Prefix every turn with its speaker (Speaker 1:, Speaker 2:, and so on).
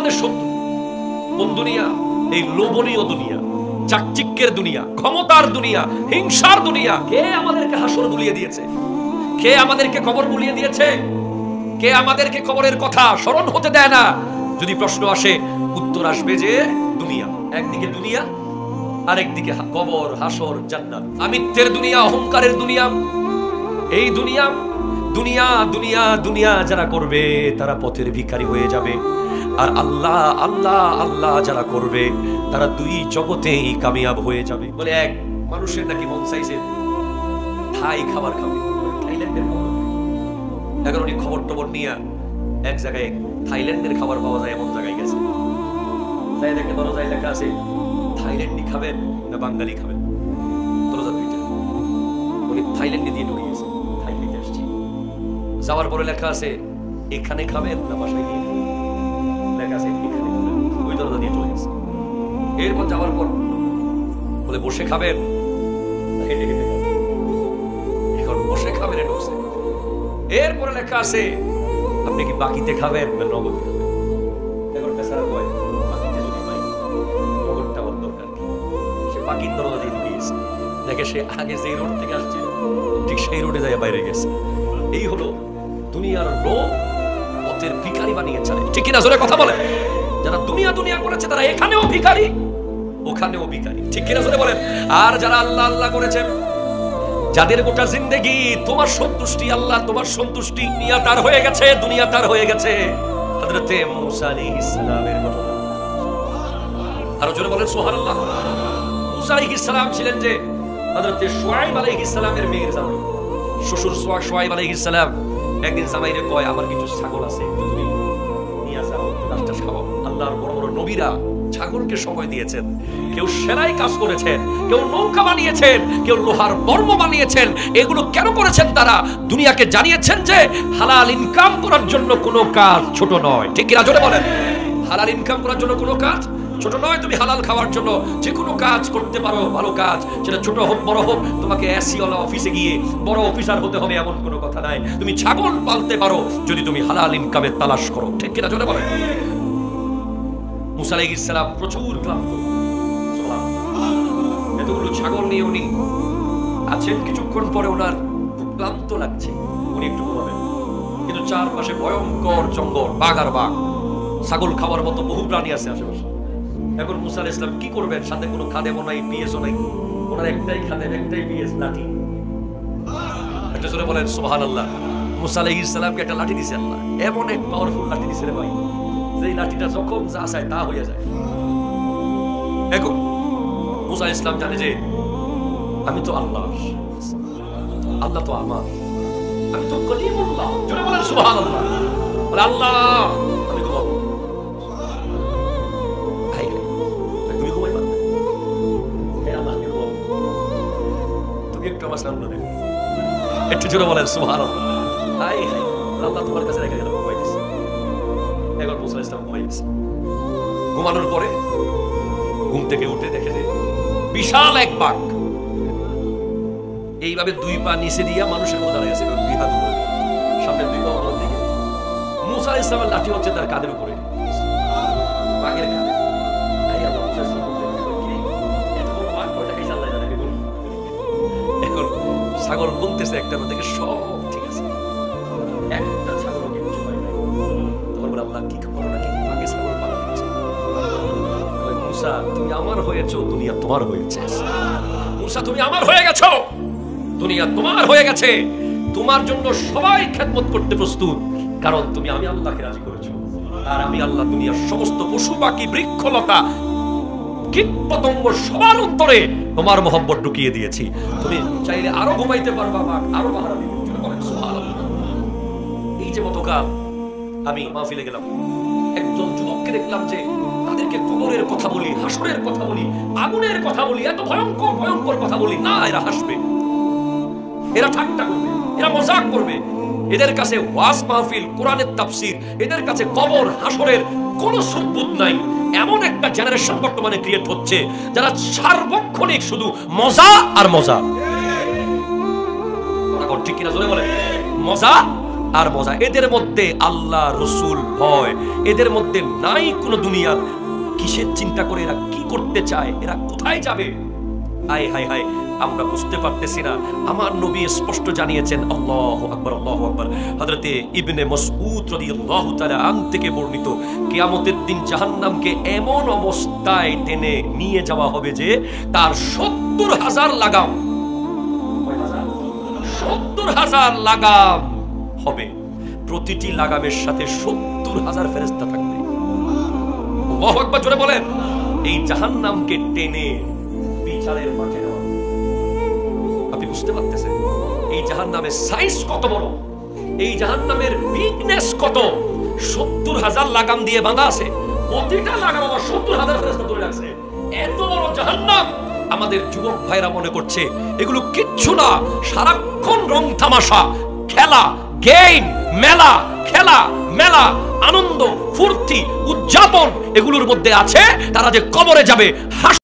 Speaker 1: আমাদের শত্রু। কোন দুনিয়া? এই লোভনীয় দুনিয়া, চাকচিক্যের দুনিয়া, ক্ষমতার দুনিয়া, হিংসার দুনিয়া। কে আমাদেরকে হাসর বুলিয়ে দিয়েছে? কে আমাদেরকে কবর বুলিয়ে দিয়েছে? কে আমাদেরকে কবরের কথা স্মরণ হতে দেয় না? যদি প্রশ্ন আসে, উত্তর আসবে যে দুনিয়া। একদিকে দুনিয়া, আরেকদিকে কবর, হাসর, জান্নাত। আমিত্বের দুনিয়া, অহংকারের দুনিয়া। এই দুনিয়া দুনিয়া দুনিয়া দুনিয়া যারা করবে তারা পথের ভিখারি হয়ে যাবে। আর আল্লাহ আল্লাহ আল্লাহ যারা করবে তারা দুই জগতেই কামিয়াব হয়ে যাবে। বলে এক মানুষের নাকি মন চাইছে থাই খাবার খাবে, থাইল্যান্ডের খাবার। এখন উনি খবর টবর নিয়ে এক জায়গায় থাইল্যান্ডের খাবার পাওয়া যায় এমন জায়গায় গেছে। যাই দেখে দরজায় লেখা আছে থাইল্যান্ডি খাবেন না বাঙালি খাবেন, দরজা দুইটা। উনি থাইল্যান্ডে দিয়ে ঢুকে গেছে, থাইল্যান্ডে আসছি। যাওয়ার পরে লেখা আছে এখানে খাবেন না বাসায় গিয়ে, লেখা আছে এখানে খাবেন। ওই দরজা দিয়ে চলে গেছে। এরপর যাওয়ার পর বলে বসে খাবেন না হেঁটে হেঁটে খাবেন, এখন বসে খাবেন ঢুকছে। এরপরে লেখা আছে আপনি কি বাকিতে খাবেন না নগদে খাবেন। এখন বেচারা কয় বাকিতে যদি পাই নগদটা আমার দরকার কি। সে বাকির দরজা দিয়ে ঢুকে গেছে। দেখে সে আগে যে রোড থেকে আসছে ঠিক সেই রোডে যায় বাইরে গেছে। এই হলো দুনিয়ার লোভ পথের ভিখারি বানিয়ে চলে। ঠিক কিনা জোরে কথা বলেন। যারা দুনিয়া দুনিয়া করেছে তারা এখানেও ভিখারি ওখানেও ভিখারি। ঠিক কিনা জোরে বলেন। আর যারা আল্লাহ আল্লাহ করেছেন, যাদের গোটা জিন্দেগি তোমার সন্তুষ্টি আল্লাহ, তোমার সন্তুষ্টি, দুনিয়া তার হয়ে গেছে, দুনিয়া তার হয়ে গেছে। হযরতে মূসা আলাইহিস সালামের ঘটনা আরো জোরে বলেন সুবহানাল্লাহ। মূসা আলাইহিস সালাম ছিলেন যে হযরতে শুআয়ব আলাইহিস সালামের মেয়ের জামাই। শ্বশুর শুআয়ব আলাইহিস সালাম একদিন জামাইরে কয় আমার কিছু ছাগল আছে, তুমি নিয়ে যাও, ঘাস খাও। আল্লাহর বড় বড় নবীরা ছাগলকে সময় দিয়েছেন। কেউ সেলাই কাজ করেছেন, কেউ নৌকা বানিয়েছেন, কেউ লোহার বর্ম বানিয়েছেন। এগুলো কেন করেছেন? তারা দুনিয়াকে জানিয়েছেন যে হালাল ইনকাম করার জন্য কোনো কাজ ছোট নয়। ঠিক কিনা জোরে বলেন। হালাল ইনকাম করার জন্য কোনো কাজ ছোট নয়। তুমি হালাল খাওয়ার জন্য যে কোনো কাজ করতে পারো, ভালো কাজ, সেটা ছোট হোক বড় হোক। তোমাকে এসিওয়ালা অফিসে গিয়ে বড় অফিসার হতে হবে এমন কোনো কথা নাই। তুমি ছাগল পালতে পারো যদি তুমি হালাল ইনকামের তালাশ করো। ঠিক কিনা জোরে বলেন। মূসা আলাইহিস সালাম প্রচুর ক্লান্ত, এতগুলো ছাগল নিয়ে উনি আছেন। কিছুক্ষণ পরে ওনার ক্লান্ত লাগছে, উনি একটু ঘুমাবেন। কিন্তু চারপাশে ভয়ঙ্কর জঙ্গল, বাঘ আর বাঘ, ছাগল খাওয়ার মতো বহু প্রাণী আছে আশেপাশে। এখন মূসা আলাইহিস সালাম কি করবেন? সাথে কোনো খাদেমও নাই, পিএসও নাই। ওনার একটাই খাদেম, একটাই পিএস, লাঠি। একটা জোরে বলেন সুবহানাল্লাহ। মূসা আলাইহিস সালামকে একটা লাঠি দিয়েছে আল্লাহ, এমন এক পাওয়ারফুল লাঠি দিয়েছে রে ভাই, যে লাঠিটা যখন যা চায় তা হয়ে যায়। এখন মূসা আলাইহিস সালাম জানে যে আমি তো আল্লাহ, আল্লাহ তো আমার, আমি তো কলিমুল্লাহ। জোরে বলেন সুবহানাল্লাহ। বলে আল্লাহ আমি ঘুমাবো। ভাই তুমি ঘুমাইবা? হ্যাঁ আল্লাহ আমি ঘুমাবো, তুমি একটু আমার সামনে দেখো। একটু জোরে বলেন সুবহানাল্লাহ। হাই হাই আল্লাহ তোমার কাছে রেখে গেলাম, ঘুমাই দিচ্ছে। এখন মূসা আলাইহিস সালাম ঘুমাই গেছে। ঘুমানোর পরে ঘুম থেকে উঠে দেখে যে বিশাল এক বাঘ এইভাবে দুই পা নিচে দিয়া মানুষের মতো দাঁড়িয়ে আছে, দুই হাত উপরে, সামনে দুই পা উপরের দিকে। মূসা আলাইহিস সালামের লাঠি হচ্ছে তার কাঁধের উপরে, বাঘের কাঁধে। এখন ছাগল গুনতেছে একটা থেকে সব ঠিক আছে, একটা ছাগল কিছু হয় নাই। তখন বলে আল্লাহ কি করো না, কি বাঘে ছাগল পালা দিচ্ছে। মূসা তুমি আমার হয়েছো, দুনিয়া তোমার হয়েছে। মূসা তুমি আমার হয়ে গেছো, দুনিয়া তোমার হয়ে গেছে। তোমার জন্য সবাই খেদমত করতে প্রস্তুত, কারণ তুমি আমি আল্লাহকে রাজি করেছো। আর আমি আল্লাহ দুনিয়ার সমস্ত পশু পাখি বৃক্ষলতা কীট পতঙ্গ সবার অন্তরে তোমার মহব্বত ঢুকিয়ে দিয়েছি। তুমি চাইলে আরো ঘুমাইতে পারবা, বাঘ আরো পাহারা দিবে। এই যে গতকাল আমি মাহফিলে গেলাম, একজন যুবককে দেখলাম যে তাদেরকে কবরের কথা বলি, হাসরের কথা বলি, আগুনের কথা বলি, এত ভয়ঙ্কর ভয়ঙ্কর কথা বলি না। এরা হাসবে, এরা ঠাট্টা করবে, এরা মজাক করবে। এদের কাছে ওয়াজ মাহফিল, কোরআনের তাফসীর, এদের কাছে কবর হাসরের কোনো সুবুত নাই। এমন একটা জেনারেশন বর্তমানে ক্রিয়েট হচ্ছে যারা সার্বক্ষণিক শুধু মজা আর মজা। ঠিক কিনা জোরে বলে, মজা আর মজা। এদের মধ্যে আল্লাহ রসুল ভয়, এদের মধ্যে নাই কোনো দুনিয়ার। কিসের চিন্তা করে এরা কি করতে চায়, এরা কোথায় যাবে? হায় হায় হায়, আমরা বুঝতে পারতেছি না। আমার নবী স্পষ্ট জানিয়েছেন, আল্লাহু আকবার আল্লাহু আকবার। হযরতে ইবনে মাসউদ রাদিয়াল্লাহু তাআলা আন থেকে বর্ণিত, কিয়ামতের দিন জাহান্নামকে এমন অবস্থায় টেনে নিয়ে যাওয়া হবে যে তার ৭০,০০০ লাগাম, ৭০,০০০ লাগাম হবে। প্রতিটি লাগামের সাথে ৭০,০০০ ফেরেশতা থাকবে। আল্লাহু আকবার জোরে বলেন। এই জাহান্নামকে টেনে বিচারের মাঠে নেওয়া। আপনি বুঝতে পারতেছেন এই জাহান্নামের সাইজ কত বড়, এই জাহান্নামের বিগনেস কত। ৭০,০০০ লাগাম দিয়ে বাঁধা আছে, প্রতিটা লাগাম আবার ৭০,০০০ ফেরেশতা ধরে রাখছে। এত বড় জাহান্নাম। আমাদের যুবক ভাইরা মনে করছে এগুলো কিচ্ছু না, সারাক্ষণ রং তামাশা, খেলা, গেম, মেলা, খেলা মেলা, আনন্দ ফুর্তি উদযাপন এগুলোর মধ্যে আছে। তারা যে কবরে যাবে